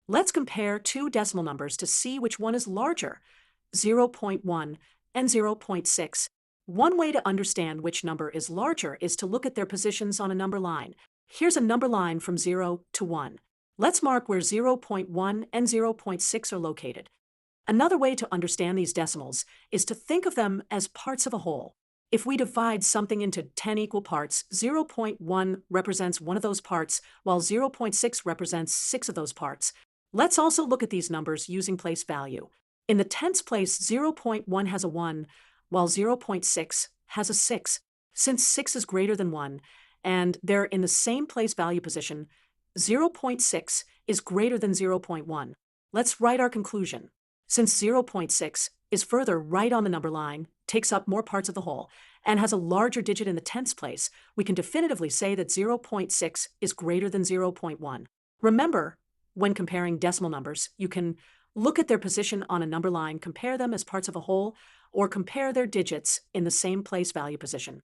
Let's compare two decimal numbers to see which one is larger, 0.1 and zero point 0.6. One way to understand which number is larger is to look at their positions on a number line. Here's a number line from 0 to 1. Let's mark where 0.1 and zero point 0.6 are located. Another way to understand these decimals is to think of them as parts of a whole. If we divide something into 10 equal parts, 0.1 represents one of those parts, while 0point 0.6 represents 6 of those parts. Let's also look at these numbers using place value. In the tens place, 0.1 has a 1, while 0point 0.6 has a 6. Since 6 is greater than 1, and they're in the same place value position, 0point 0.6 is greater than 0.1. Let's write our conclusion. Since 0point 0.6 is further right on the number line, takes up more parts of the whole, and has a larger digit in the tens place, we can definitively say that 0point 0.6 is greater than 0.1. Remember, when comparing decimal numbers, you can look at their position on a number line, compare them as parts of a whole, or compare their digits in the same place value position.